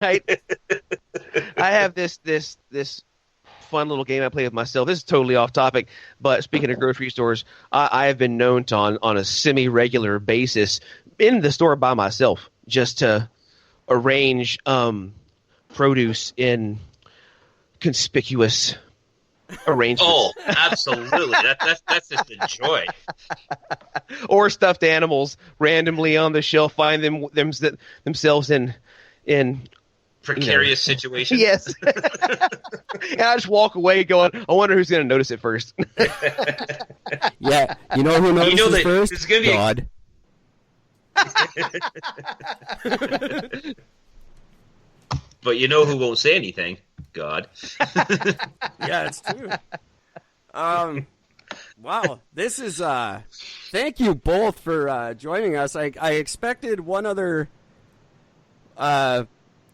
Right? I have this fun little game I play with myself. This is totally off topic, but speaking of grocery stores, I have been known to on a semi-regular basis in the store by myself just to arrange produce in conspicuous arrangements Oh, absolutely. That's just a joy. or stuffed animals randomly on the shelf find themselves in you know Precarious situations. yes. And I just walk away going, I wonder who's going to notice it first. Yeah, you know who You know notices that first? it's gonna be God. but you know who won't say anything? God. Yeah, it's true. Wow, this is thank you both for joining us. I expected one other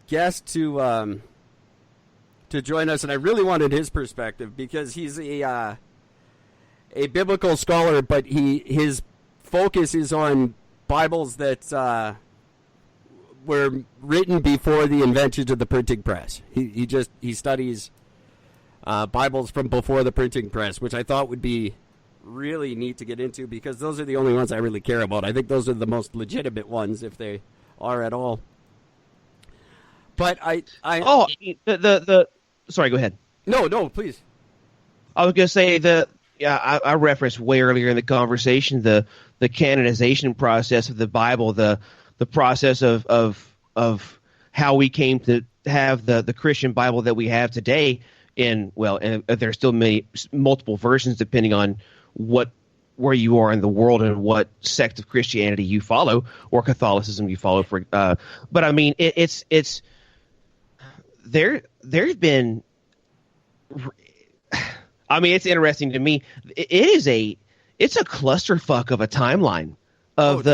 guest to join us, and I really wanted his perspective because he's a biblical scholar, but his focus is on Bibles that were written before the invention of the printing press. He studies Bibles from before the printing press, which I thought would be really neat to get into because those are the only ones I really care about. I think those are the most legitimate ones, if they are at all. But Oh, the sorry, go ahead. no, please. I was going to say that I referenced way earlier in the conversation the canonization process of the Bible, the process of how we came to have the Christian Bible that we have today. And there's still multiple versions depending on where you are in the world and what sect of Christianity you follow or Catholicism you follow. But I mean, it's there's been. I mean, it's interesting to me. It's a clusterfuck of a timeline of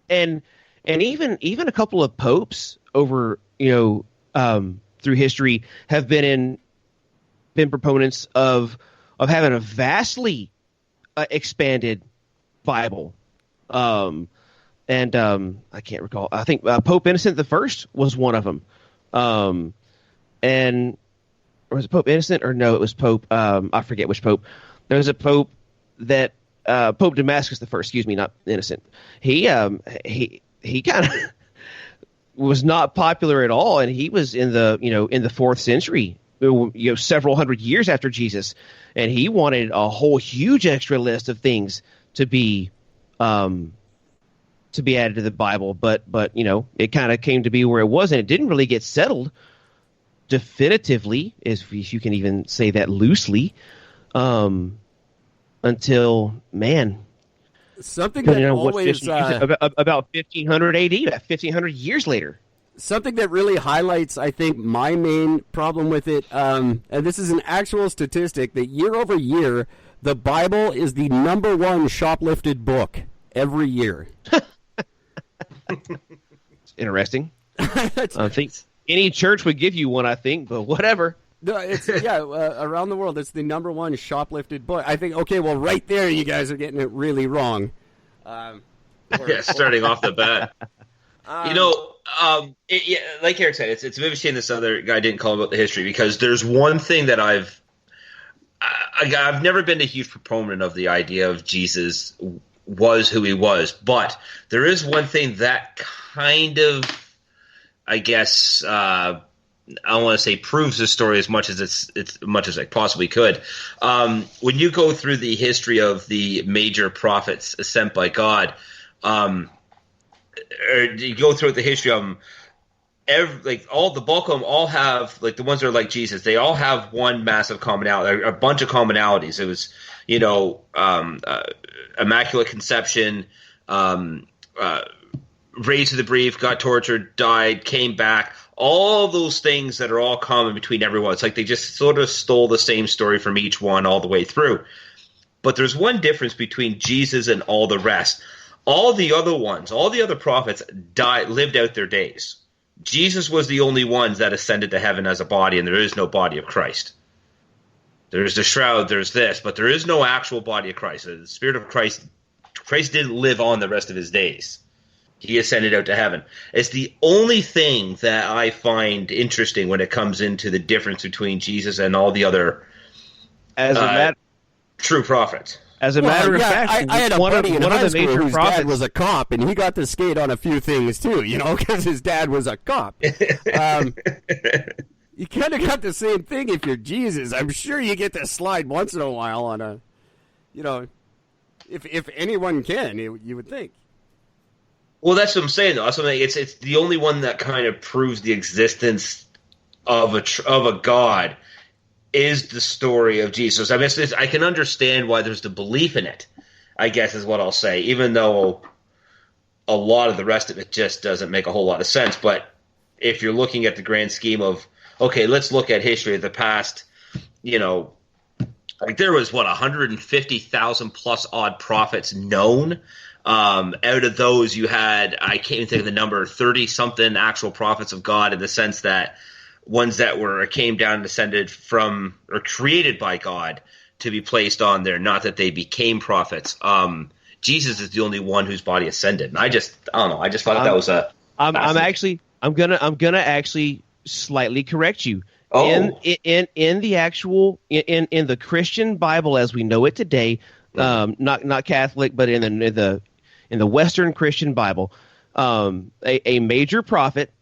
and even a couple of popes over through history have been proponents of having a vastly expanded Bible. I can't recall. I think Pope Innocent the First was one of them. And or was it Pope Innocent or no? It was Pope. I forget which Pope. There was a Pope that Pope Damascus the First. Excuse me, not Innocent. He kind of was not popular at all, and he was in the fourth century, several hundred years after Jesus, and he wanted a whole huge extra list of things to be added to the Bible, but it kind of came to be where it was, and it didn't really get settled definitively, if you can even say that loosely, until something that always about 1500 AD, about 1500 years later. Something that really highlights, I think, my main problem with it, and this is an actual statistic, that year over year, the Bible is the number one shoplifted book every year. It's interesting. I think any church would give you one, I think, but whatever. No, it's around the world, it's the number one shoplifted book. I think, okay, well, right there, you guys are getting it really wrong. Starting off the bat. Like Eric said, it's a bit of a shame this other guy didn't call about the history, because there's one thing that I've never been a huge proponent of the idea of Jesus was who he was, but there is one thing that kind of, I guess, I don't want to say proves the story as much as much as I possibly could. When you go through the history of the major prophets sent by God, or you go through the history of them, the bulk of them all have, like the ones that are like Jesus, they all have one massive commonality, a bunch of commonalities. It was, Immaculate Conception, raised to the brief, got tortured, died, came back. All those things that are all common between everyone. It's like they just sort of stole the same story from each one all the way through. But there's one difference between Jesus and all the rest. All the other ones, all the other prophets lived out their days. Jesus was the only ones that ascended to heaven as a body, and there is no body of Christ. There's the shroud, there's this, but there is no actual body of Christ. The Spirit of Christ didn't live on the rest of his days. He ascended out to heaven. It's the only thing that I find interesting when it comes into the difference between Jesus and all the other true prophets. As a matter of fact, I had a buddy in high school whose prophets, dad was a cop, and he got to skate on a few things too, because his dad was a cop. You kind of got the same thing if you're Jesus. I'm sure you get to slide once in a while on a, if anyone can, you would think. Well, that's what I'm saying, though. It's the only one that kind of proves the existence of a God is the story of Jesus. I mean, I can understand why there's the belief in it, I guess is what I'll say, even though a lot of the rest of it just doesn't make a whole lot of sense. But if you're looking at the grand scheme of, okay, let's look at history of the past, like there was, 150,000 plus odd prophets known. Out of those, you had, I can't even think of the number, 30-something actual prophets of God, in the sense that ones that came down and descended from or created by God to be placed on there, not that they became prophets. Jesus is the only one whose body ascended, and I don't know. I just thought that was a. I'm gonna actually slightly correct you. Oh. In the actual in the Christian Bible as we know it today, not Catholic, but in the Western Christian Bible, a major prophet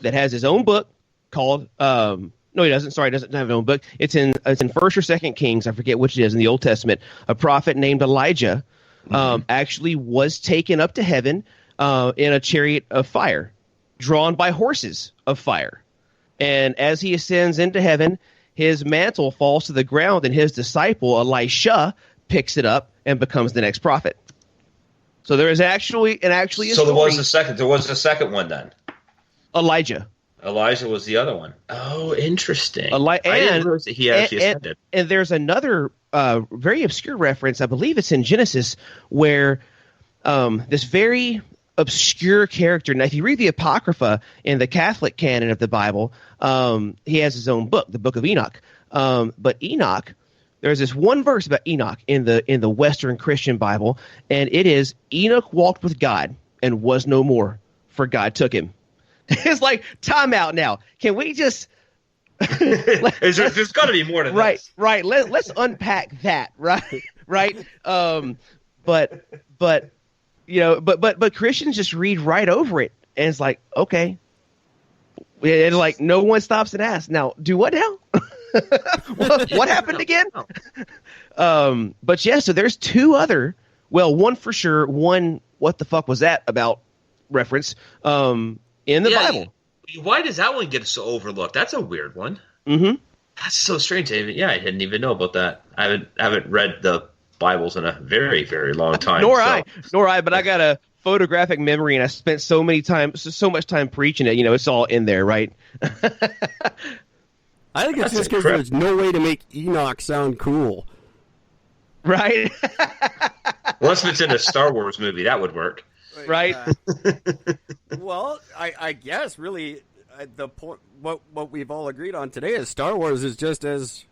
that has his own book called no, he doesn't. Sorry, he doesn't have his own book. It's in First or Second Kings. I forget which it is in the Old Testament. A prophet named Elijah actually was taken up to heaven in a chariot of fire, drawn by horses of fire. And as he ascends into heaven, his mantle falls to the ground, and his disciple Elisha picks it up and becomes the next prophet. So there is actually a So there was a second one then. Elijah was the other one. Oh, interesting. I didn't realize that he actually ascended. And there's another very obscure reference. I believe it's in Genesis where this very obscure character. Now, if you read the Apocrypha in the Catholic canon of the Bible, he has his own book, the Book of Enoch. But Enoch, there's this one verse about Enoch in the Western Christian Bible, and it is, Enoch walked with God and was no more, for God took him. It's like, time out now. Can we just... there's got to be more to this. Right. Let's unpack that, right? But Christians just read right over it, and it's like, okay. And like, no one stops and asks, now, do what now? What happened again? But yeah, so there's two other, one for sure, one, what the fuck was that about reference in the Bible. Why does that one get so overlooked? That's a weird one. Mm-hmm. That's so strange. I didn't even know about that. I haven't read the Bibles in a very, very long time. Nor I, but I got a photographic memory, and I spent so much time preaching it. It's all in there, right? I think it's just because there's no way to make Enoch sound cool. Right? Unless it's in a Star Wars movie, that would work. Right? Well, I guess really the point, what we've all agreed on today is Star Wars is just as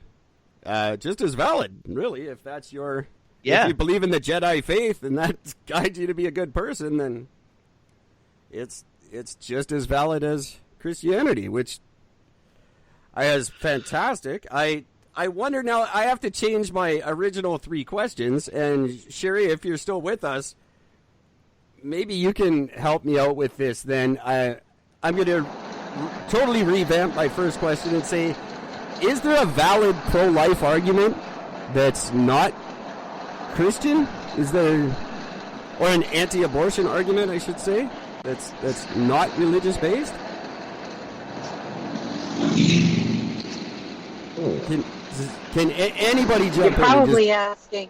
valid, really. If that's your if you believe in the Jedi faith and that guides you to be a good person, then it's just as valid as Christianity, which is fantastic. I wonder now. I have to change my original 3 questions, and Sherry, if you're still with us, maybe you can help me out with this. Then I'm going to totally revamp my first question and say, is there a valid pro-life argument that's not Christian? Is there, or an anti-abortion argument, I should say, that's not religious based? Can anybody jump in? You're probably asking.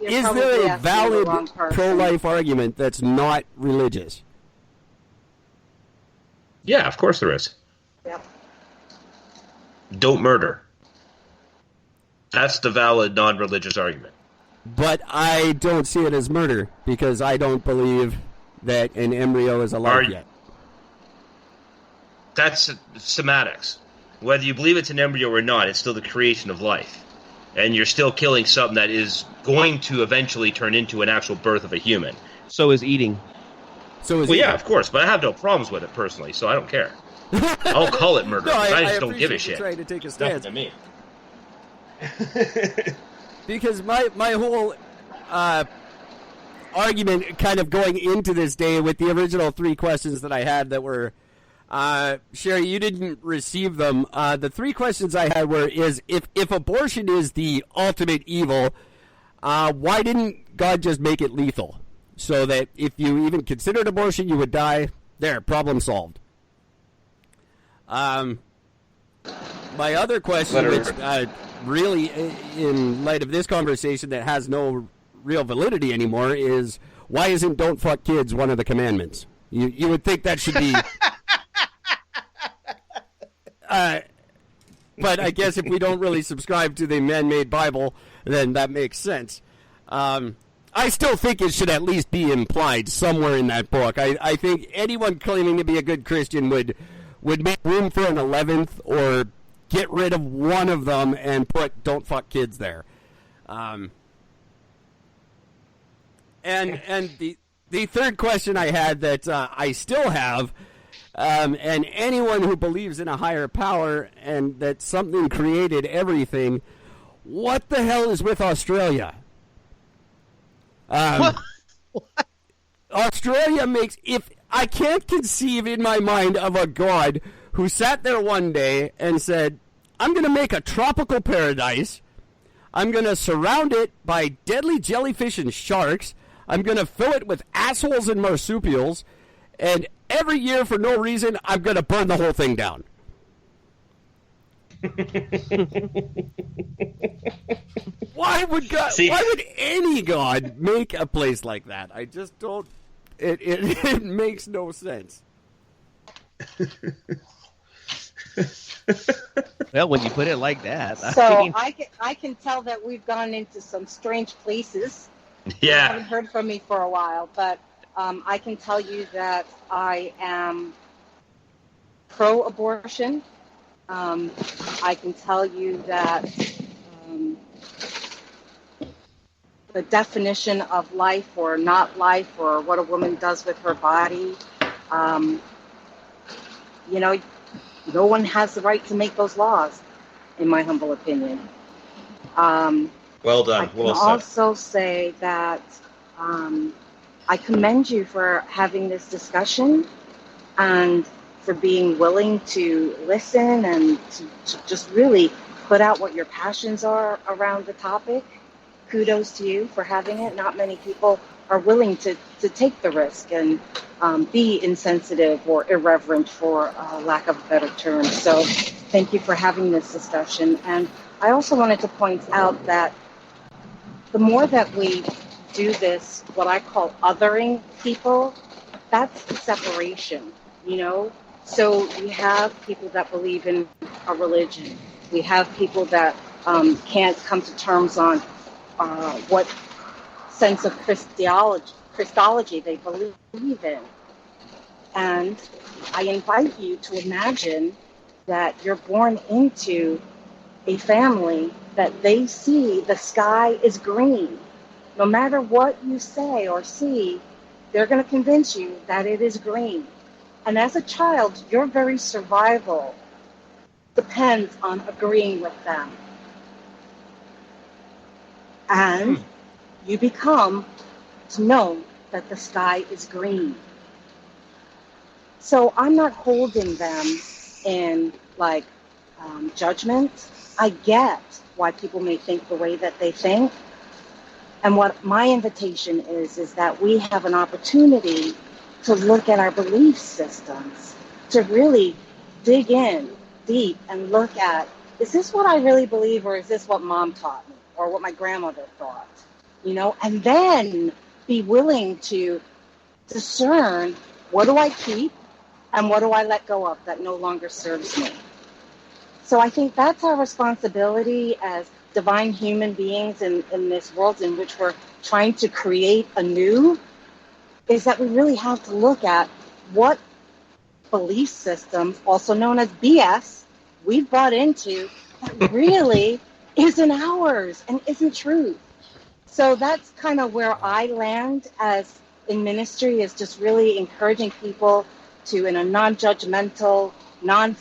Is there a valid pro-life argument that's not religious? Yeah, of course there is. Yep. Don't murder. That's the valid non-religious argument. But I don't see it as murder because I don't believe that an embryo is alive yet. That's semantics. Whether you believe it's an embryo or not, it's still the creation of life. And you're still killing something that is going to eventually turn into an actual birth of a human. So is eating. So is Well, he. yeah, of course, but I have no problems with it personally, so I don't care. I'll call it murder. No, I just don't give a appreciate you shit. trying to take a Nothing stance. to me. Because my whole argument kind of going into this day with the original 3 questions that I had that were, Sherry, you didn't receive them. The 3 questions I had were, if abortion is the ultimate evil, why didn't God just make it lethal? So that if you even considered abortion, you would die. There, problem solved. My other question, which really, in light of this conversation that has no real validity anymore, is why isn't "don't fuck kids" one of the commandments? You would think that should be. But I guess if we don't really subscribe to the man-made Bible, then that makes sense. I still think it should at least be implied somewhere in that book. I think anyone claiming to be a good Christian would make room for an 11th or get rid of one of them and put "don't fuck kids" there. And the third question I had that I still have, and anyone who believes in a higher power and that something created everything, what the hell is with Australia? Australia makes, if I can't conceive in my mind of a God who sat there one day and said, I'm going to make a tropical paradise. I'm going to surround it by deadly jellyfish and sharks. I'm going to fill it with assholes and marsupials. And every year, for no reason, I'm going to burn the whole thing down. Why would any God make a place like that? I just don't. It makes no sense. Well, when you put it like that, So I can tell that we've gone into some strange places. You haven't heard from me for a while, but I can tell you that I am pro-abortion. I can tell you that the definition of life or not life or what a woman does with her body, no one has the right to make those laws, in my humble opinion. Well done. I can also say that I commend you for having this discussion and for being willing to listen and to just really put out what your passions are around the topic. Kudos to you for having it. Not many people are willing to take the risk and be insensitive or irreverent, for lack of a better term. So thank you for having this discussion. And I also wanted to point out that the more that we do this, what I call othering people, that's the separation, So we have people that believe in a religion. We have people that can't come to terms on what sense of Christology they believe in. And I invite you to imagine that you're born into a family that they see the sky is green. No matter what you say or see, they're going to convince you that it is green. And as a child, your very survival depends on agreeing with them. And you become to know that the sky is green. So I'm not holding them in judgment. I get why people may think the way that they think. And what my invitation is that we have an opportunity to look at our belief systems, to really dig in deep and look at, is this what I really believe, or is this what mom taught me or what my grandmother thought? And then be willing to discern, what do I keep and what do I let go of that no longer serves me? So I think that's our responsibility as divine human beings in this world in which we're trying to create anew, is that we really have to look at what belief systems, also known as BS, we've brought into that really isn't ours and isn't truth. So that's kind of where I land as in ministry is just really encouraging people to, in a non-judgmental, non